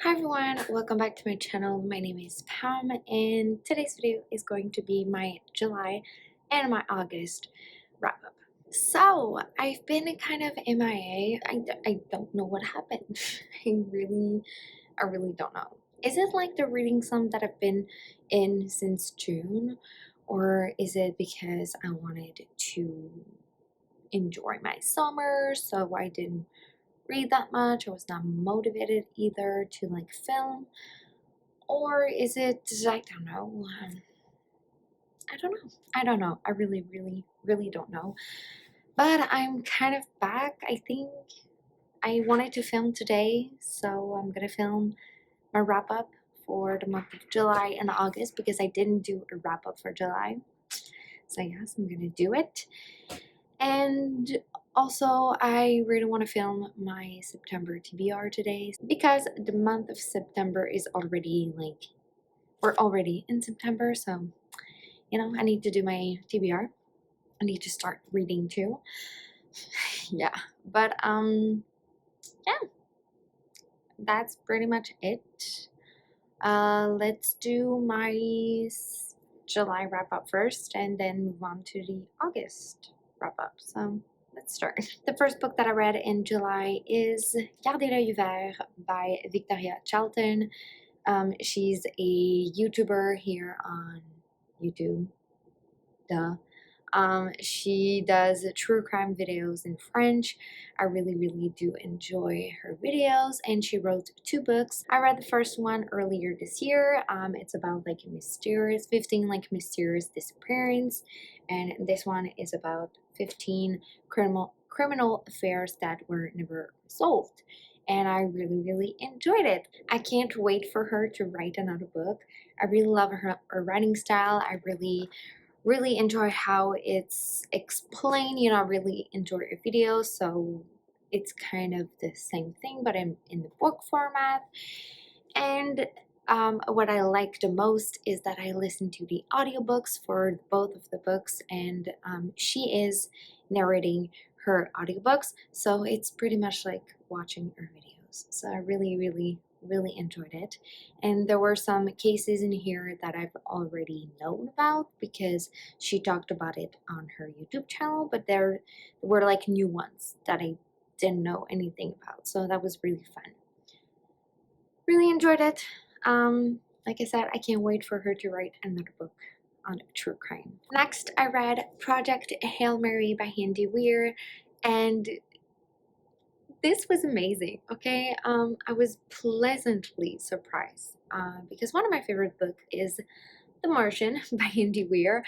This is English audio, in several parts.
Hi everyone, welcome back to my channel. My name is Pam and today's video is going to be my July and my August wrap up. So I've been kind of MIA. I don't know what happened. I really don't know. Is it like the reading slump that I've been in since June, or is it because I wanted to enjoy my summer so I didn't read that much? I was not motivated either to like film, or is it, I don't know. I don't know. I really don't know, but I'm kind of back. I think I wanted to film today, so I'm gonna film my wrap up for the month of July and August because I didn't do a wrap up for July. So yes, I'm gonna do it. And also, I really want to film my September TBR today because the month of September is already like, we're already in September, so I need to do my TBR. I need to start reading too. Yeah, but yeah, that's pretty much it. Let's do my July wrap up first and then move on to the August wrap up. So let's start. The first book that I read in July is Gardez l'œil vert by Victoria Charlton. She's a YouTuber here on YouTube. Duh. She does true crime videos in French. I really do enjoy her videos, and she wrote 2 books. I read the first one earlier this year. It's about like 15 like mysterious disappearance, and this one is about 15 criminal affairs that were never solved. And I really enjoyed it. I can't wait for her to write another book. I really love her writing style. I really enjoy how it's explained. I really enjoy her videos, so it's kind of the same thing but in the book format. And what I like the most is that I listen to the audiobooks for both of the books, and she is narrating her audiobooks, so it's pretty much like watching her videos. So I really enjoyed it. And there were some cases in here that I've already known about because she talked about it on her YouTube channel, but there were like new ones that I didn't know anything about, so that was really fun. Really enjoyed it. Like I said, I can't wait for her to write another book on true crime. Next, I read Project Hail Mary by Weir, and this was amazing. Okay, I was pleasantly surprised because one of my favorite books is The Martian by Weir,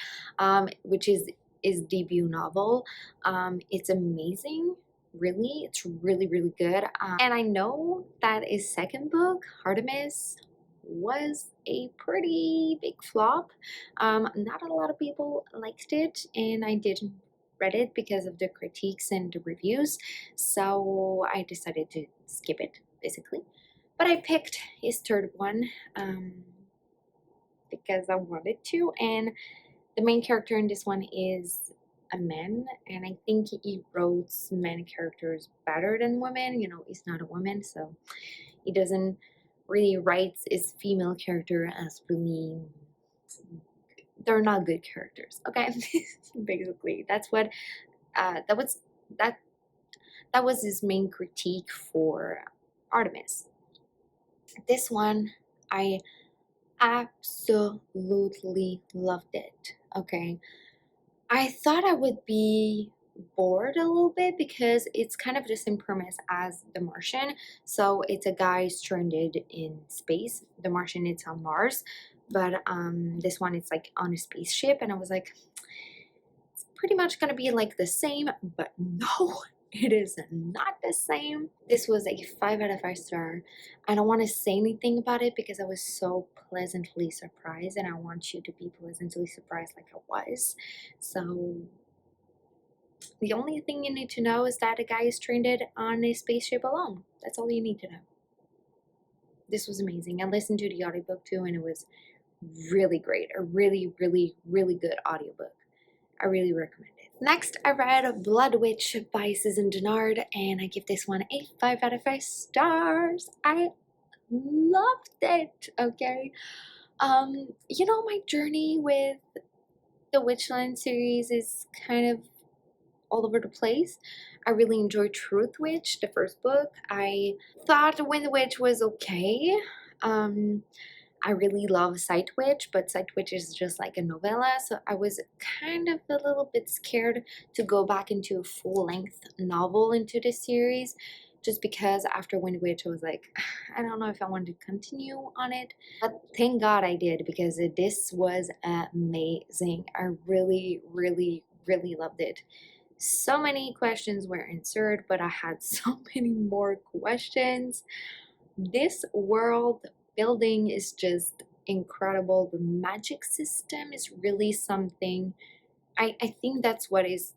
which is his debut novel. It's amazing. Really, it's really good. And I know that his second book, Artemis, was a pretty big flop. Not a lot of people liked it, and I didn't read it because of the critiques and the reviews, so I decided to skip it basically. But I picked his third one because I wanted to, and the main character in this one is a man, and I think he wrote men characters better than women. He's not a woman, so he doesn't really write his female character as really, they're not good characters, okay? Basically that's what that was his main critique for Artemis. This one, I absolutely loved it. Okay, I thought I would be bored a little bit because it's kind of the same premise as The Martian. So it's a guy stranded in space. The Martian, it's on Mars, but this one it's like on a spaceship, and I was like, it's pretty much gonna be like the same, but no, it is not the same. This was a 5 out of 5 star. I don't want to say anything about it because I was so pleasantly surprised, and I want you to be pleasantly surprised like I was. So the only thing you need to know is that a guy is stranded on a spaceship alone. That's all you need to know. This was amazing. I listened to the audiobook too, and it was really great. A really good audiobook. I really recommend it. Next, I read Blood Witch by Susan Denard, and I give this one a 5 out of 5 stars. I loved it. Okay. You know, my journey with the Witchland series is kind of all over the place. I really enjoyed Truth Witch, the first book. I thought Wind Witch was okay. Um, I really love Sight Witch, but Sight Witch is just like a novella, so I was kind of a little bit scared to go back into a full-length novel into this series, just because after Wind Witch I was like, I don't know if I want to continue on it, but thank God I did, because this was amazing. I really, really, really loved it. So many questions were answered, but I had so many more questions. This world building is just incredible. The magic system is really something. I think that's what is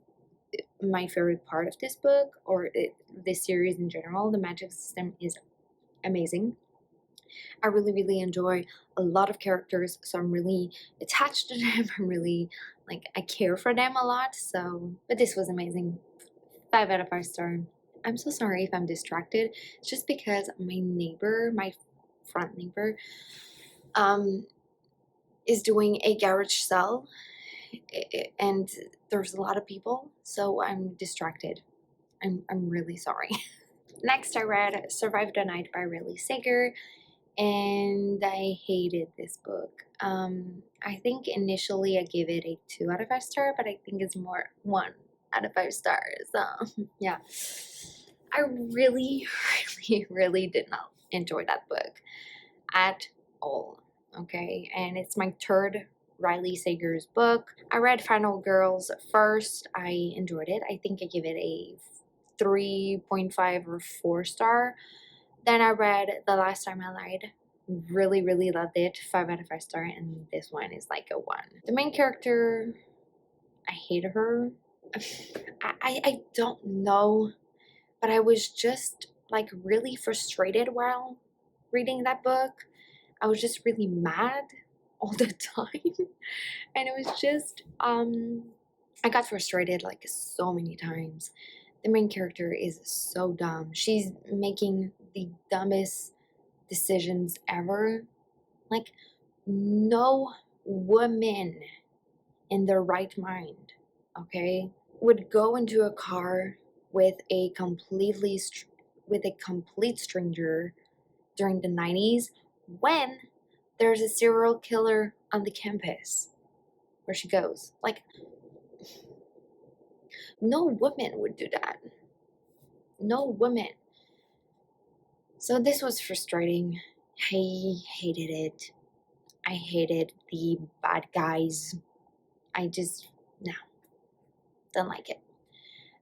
my favorite part of this book, or this series in general. The magic system is amazing. I really, really enjoy a lot of characters, so I'm really attached to them. I'm really, like, I care for them a lot. So, but this was amazing. 5 out of 5 star. I'm so sorry if I'm distracted. It's just because my neighbor, my front neighbor, is doing a garage sale, and there's a lot of people, so I'm distracted. I'm really sorry. Next, I read Survive the Night by Riley Sager, and I hated this book. I think initially I gave it a 2 out of 5 star, but I think it's more 1 out of 5 stars. Yeah, I really, really, really did not enjoy that book at all. Okay, and it's my 3rd Riley Sager's book. I read Final Girls first. I enjoyed it. I think I give it a 3.5 or 4 star. Then I read The Last Time I Lied. Really, really loved it. 5 out of 5 star, and this one is like a 1. The main character, I hate her. I don't know, but I was just like really frustrated while reading that book. I was just really mad all the time, and it was just I got frustrated like so many times. The main character is so dumb. She's making the dumbest decisions ever. Like, no woman in their right mind, okay, would go into a car with a complete stranger during the 90s when there's a serial killer on the campus where she goes. Like, no woman would do that. No woman. So this was frustrating. I hated it. I hated the bad guys. I just, no, don't like it.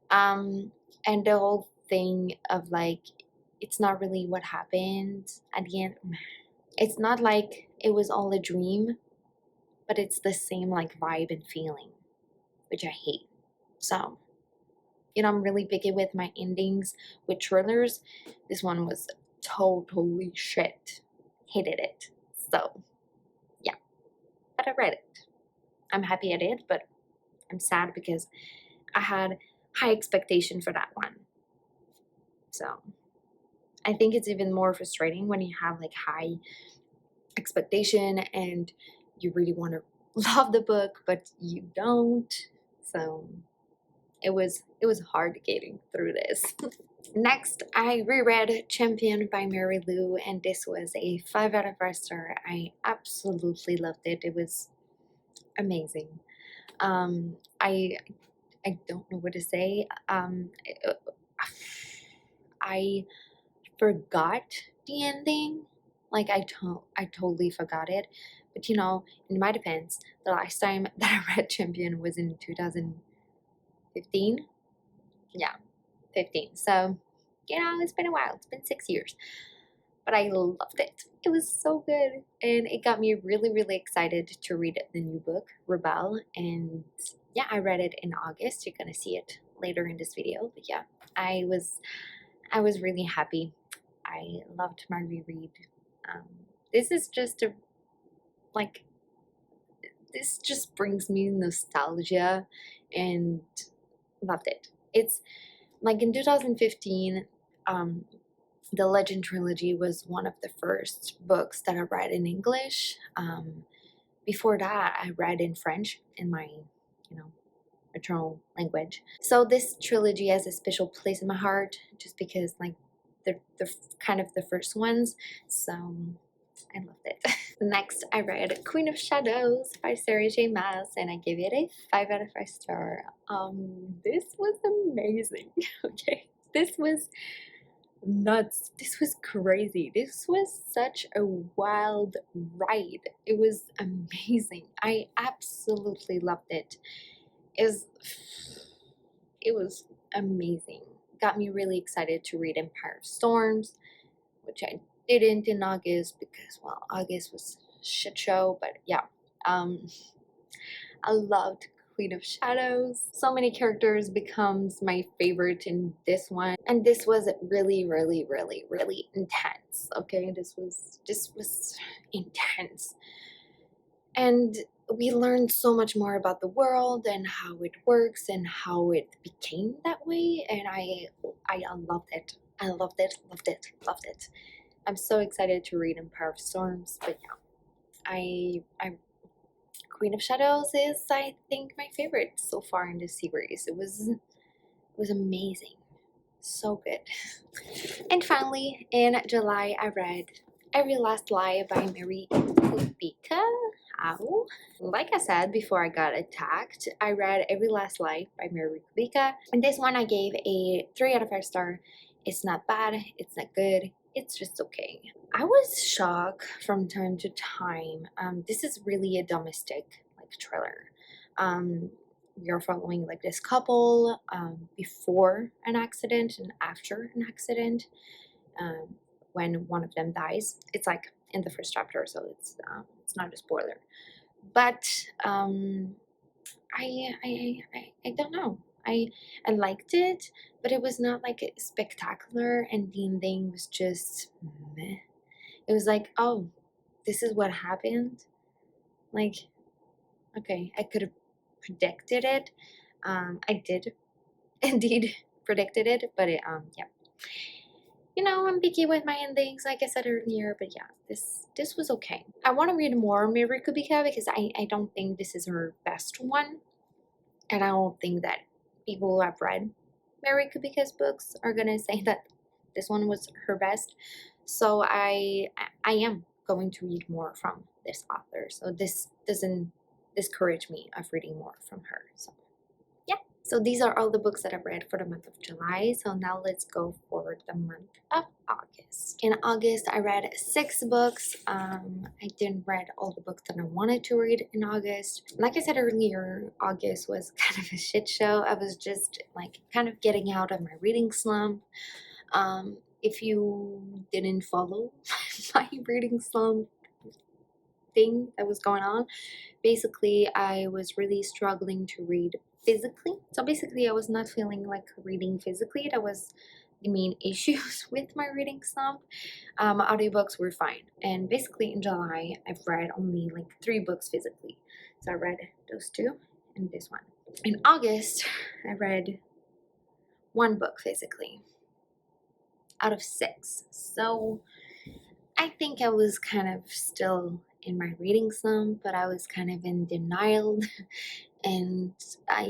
And the whole thing of like, it's not really what happened at the end. It's not like it was all a dream, but it's the same like vibe and feeling, which I hate. So, I'm really picky with my endings with thrillers. This one was totally shit. Hated it. So, yeah. But I read it. I'm happy I did, but I'm sad because I had high expectation for that one. So, I think it's even more frustrating when you have like high expectation and you really want to love the book, but you don't. So, it was hard getting through this. Next, I reread Champion by Mary Lou, and this was a 5 out of 5 star. I absolutely loved it. It was amazing. I don't know what to say. I forgot the ending. Like, I totally forgot it. But in my defense, the last time that I read Champion was in 2015. Yeah, 15. So, it's been a while. It's been 6 years. But I loved it. It was so good. And it got me really, really excited to read the new book, Rebel. And yeah, I read it in August. You're going to see it later in this video. But yeah, I was really happy. I loved my reread. This is just this just brings me nostalgia, and loved it. It's like in 2015, The Legend trilogy was one of the first books that I read in English. Before that, I read in French in my, maternal language. So this trilogy has a special place in my heart, just because like they're kind of the first ones. So I loved it. Next, I read Queen of Shadows by Sarah J. Maas, and I gave it a 5 out of 5 star. This was amazing. Okay, this was nuts. This was crazy. This was such a wild ride. It was amazing. I absolutely loved it. It was amazing. Got me really excited to read Empire of Storms, which I didn't in August because, well, August was a shit show. But yeah, I loved Queen of Shadows. So many characters becomes my favorite in this one, and this was really, really, really, really intense. Okay, this was intense, and we learned so much more about the world and how it works and how it became that way, and I loved it. I loved it, loved it, loved it. I'm so excited to read Empire of Storms, but yeah, I Queen of Shadows is, I think, my favorite so far in this series. It was amazing, so good. And finally, in July, I read Every Last Lie by Mary Kubica. Ow. Like I said before I got attacked, I read Every Last Lie by Mary Kubica, and this one I gave a 3 out of 5 star. It's not bad, it's not good, it's just okay. I was shocked from time to time. This is really a domestic like thriller. We are following like this couple before an accident and after an accident. When one of them dies, it's like in the first chapter, so it's not a spoiler. But I don't know. I liked it, but it was not like spectacular, and the ending was just meh. It was like, oh, this is what happened. Like, okay, I could have predicted it. I did indeed predicted it, but yeah. I'm picky with my endings, like I said earlier, but yeah, this was okay. I want to read more Miri Kubika because I don't think this is her best one, and I don't think that people who have read Mary Kubika's books are gonna say that this one was her best. So I am going to read more from this author. So this doesn't discourage me of reading more from her. So yeah. So these are all the books that I've read for the month of July. So now let's go for the month of August. In August, I read 6 books. I didn't read all the books that I wanted to read in August. Like I said earlier, August was kind of a shit show. I was just like kind of getting out of my reading slump. If you didn't follow my reading slump thing that was going on, basically I was really struggling to read physically. So basically I was not feeling like reading physically. That was the main issues with my reading slump. Audiobooks were fine, and basically in July I've read only like 3 books physically. So I read those 2 and this one. In August I read 1 book physically out of 6. So I think I was kind of still in my reading slump, but I was kind of in denial and I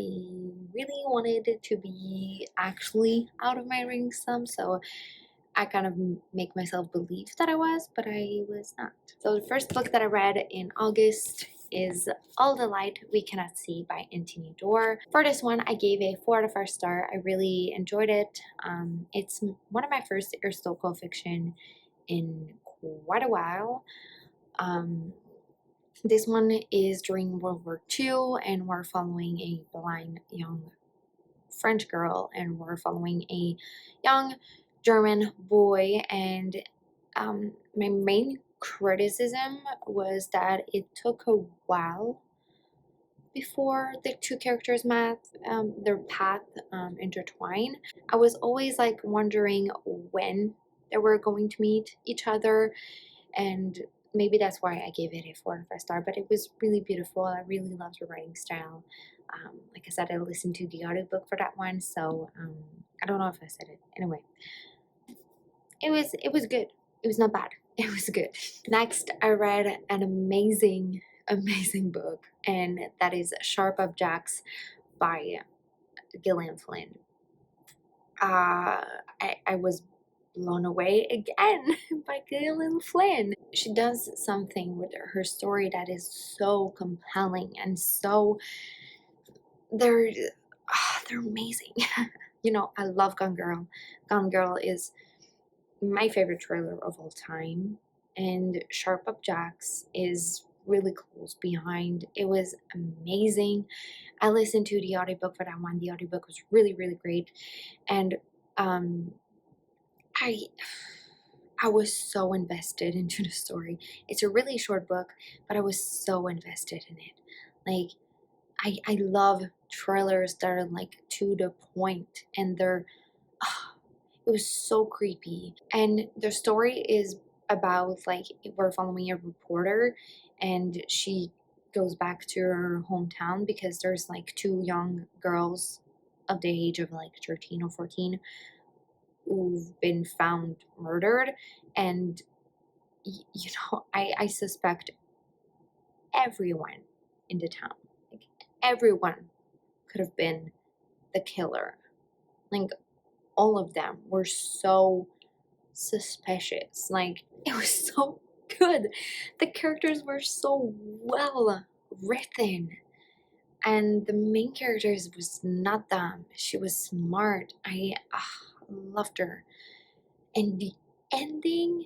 really wanted it to be actually out of my reading slump, so I kind of make myself believe that I was, but I was not. So the first book that I read in August is All the Light We Cannot See by Anthony Doerr. For this one, I gave a 4 out of 5 star. I really enjoyed it. It's one of my first historical fiction in quite a while. This one is during World War II, and we're following a blind young French girl, and we're following a young German boy. And my main criticism was that it took a while before the 2 characters met, their path intertwine. I was always like wondering when they were going to meet each other, and maybe that's why I gave it a 4 out of 5 star. But it was really beautiful. I really loved her writing style. Like I said, I listened to the audiobook for that one, so I don't know if I said it. Anyway, it was good. It was not bad. It was good. Next, I read an amazing book, and that is Sharp Objects by Gillian Flynn. I was blown away again by Gillian Flynn. She does something with her story that is so compelling and so they're they're amazing. You know, I love Gone Girl. Gone Girl is my favorite thriller of all time, and Sharp Objects is really close behind. It was amazing. I listened to the audiobook for that one. The audiobook was really, really great, and um, I I was so invested into the story. It's a really short book, but I was so invested in it. Like I love trailers that are like to the point and they're it was so creepy. And the story is about like we're following a reporter and she goes back to her hometown because there's like two young girls of the age of like 13 or 14 who've been found murdered. And you know, I suspect everyone in the town, like everyone could have been the killer. Like all of them were so suspicious. Like it was so good. The characters were so well written. And the main character was not dumb. She was smart. I loved her. And the ending,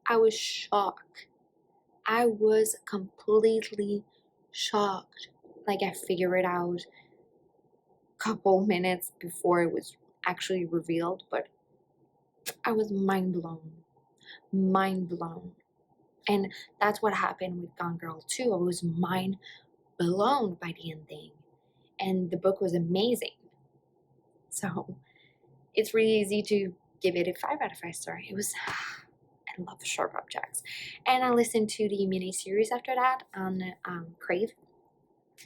I was shocked. I was completely shocked. Like I figured it out a couple minutes before it was actually revealed, but I was mind blown. Mind blown. And that's what happened with Gone Girl too. I was mind blown by the ending. And the book was amazing. So it's really easy to give it a 5 out of 5 star. It was I love Sharp Objects. And I listened to the mini series after that on Crave.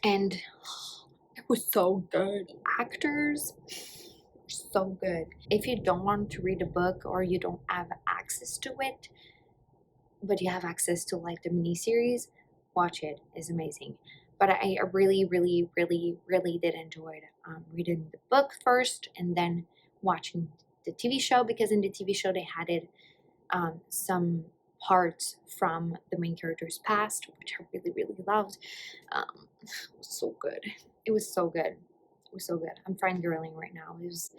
And it was so good. The actors were so good. If you don't want to read a book or you don't have access to it, but you have access to like the mini series, watch it. It's amazing. But I really, really, really, really did enjoy reading the book first and then watching the TV show, because in the TV show they had it some parts from the main character's past, which I really, really loved. It was so good. It was so good. It was so good. I'm fangirling right now. It was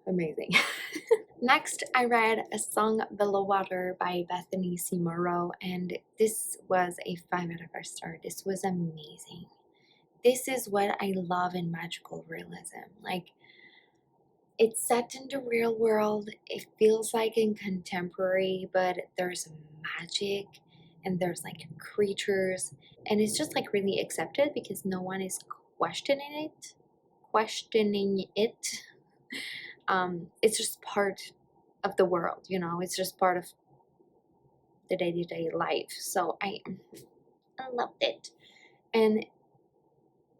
amazing. Next, I read A Song Below Water by Bethany C. Morrow, and this was a 5 out of 5 star. This was amazing. This is what I love in magical realism. Like, it's set in the real world. It feels like in contemporary, but there's magic and there's like creatures, and it's just like really accepted because no one is questioning it. It's just part of the world, you know. It's just part of the day-to-day life. So I loved it. And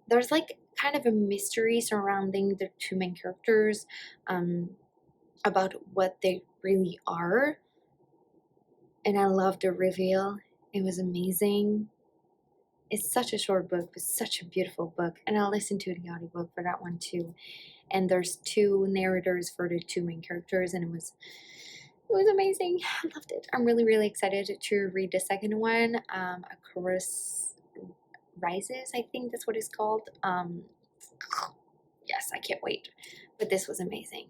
there's like kind of a mystery surrounding the two main characters about what they really are. And I loved the reveal. It was amazing. It's such a short book, but such a beautiful book. And I listened to the audiobook for that one too. And there's two narrators for the two main characters, and it was amazing. I loved it. I'm really, really excited to read the second one. A Chorus Rises, I think that's what it's called. Yes, I can't wait. But this was amazing.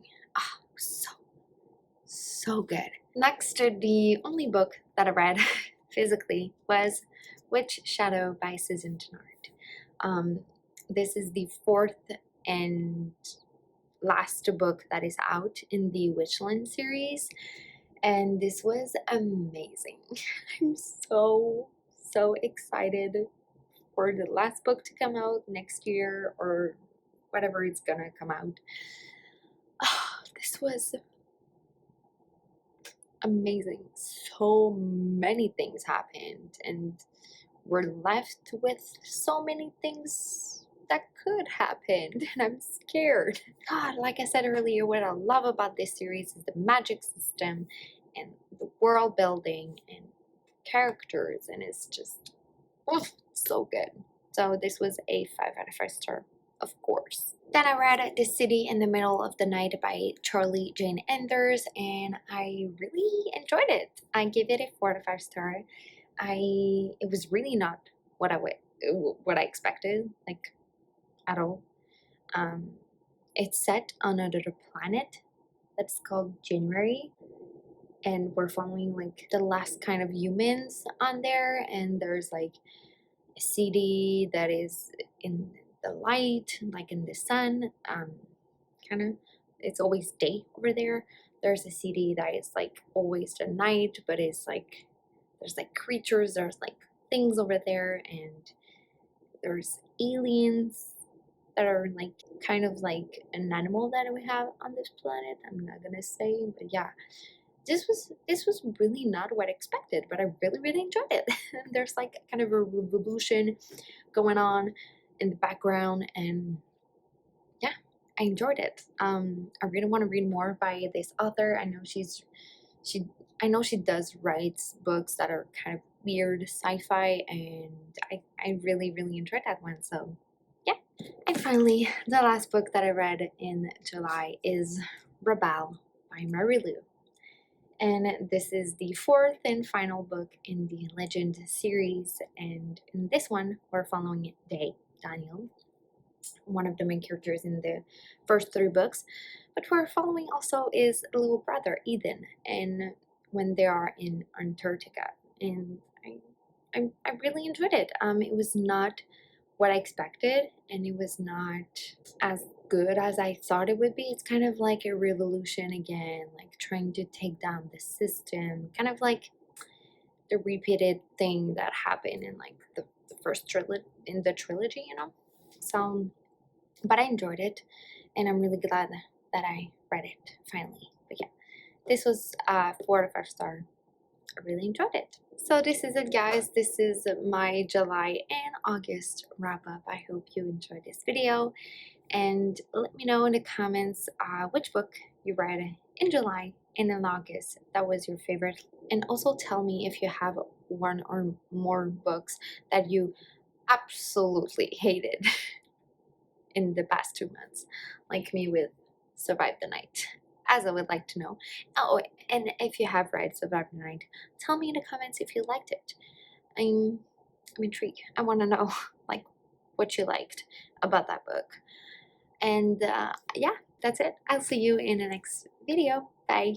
So good. Next, the only book that I read physically was Witch Shadow by Susan Tennard. This is the fourth and last book that is out in the Witchland series, and this was amazing. I'm so excited for the last book to come out next year or whatever it's gonna come out. This was amazing. So many things happened and we're left with so many things that could happen, and I'm scared. God, like I said earlier, what I love about this series is the magic system and the world building and characters, and it's just so good. So this was a 5 out of 5 star, of course. Then I read The City in the Middle of the Night by Charlie Jane Anders, and I really enjoyed it. I give it a 4 out of 5 star. It was really not what I expected, like, at all. It's set on another planet that's called January, and we're following like the last kind of humans on there, and there's like a city that is in the light, like in the sun, kind of, it's always day over there. There's a city that is like always the night, but it's like there's like creatures, there's like things over there, and there's aliens that are like kind of like an animal that we have on this planet. I'm not gonna say, but yeah, this was really not what I expected, but I really enjoyed it. There's like kind of a revolution going on in the background, and yeah, I enjoyed it. I really want to read more by this author. I know she does writes books that are kind of weird sci-fi, and I really enjoyed that one. So yeah. And finally, the last book that I read in July is Rebel by Mary Lou. And this is the 4th and final book in the Legend series. And in this one, we're following Daniel, one of the main characters in the first 3 books. But we're following also is little brother Eden, and when they are in Antarctica. And I really enjoyed it. It was not what I expected, and it was not as good as I thought it would be. It's kind of like a revolution again, like trying to take down the system, kind of like the repeated thing that happened in like the first trilogy, you know. So, but I enjoyed it, and I'm really glad that I read it finally. But yeah, this was 4 out of 5 star. I really enjoyed it. So this is it, guys. This is my July and August wrap up. I hope you enjoyed this video, and let me know in the comments which book you read in July and in August that was your favorite, and also tell me if you have one or more books that you absolutely hated in the past 2 months, like me with Survive the Night, as I would like to know. Oh, and if you have read Survive the Night, tell me in the comments if you liked it. I'm intrigued. I want to know like what you liked about that book. And yeah, that's it. I'll see you in the next video. Bye.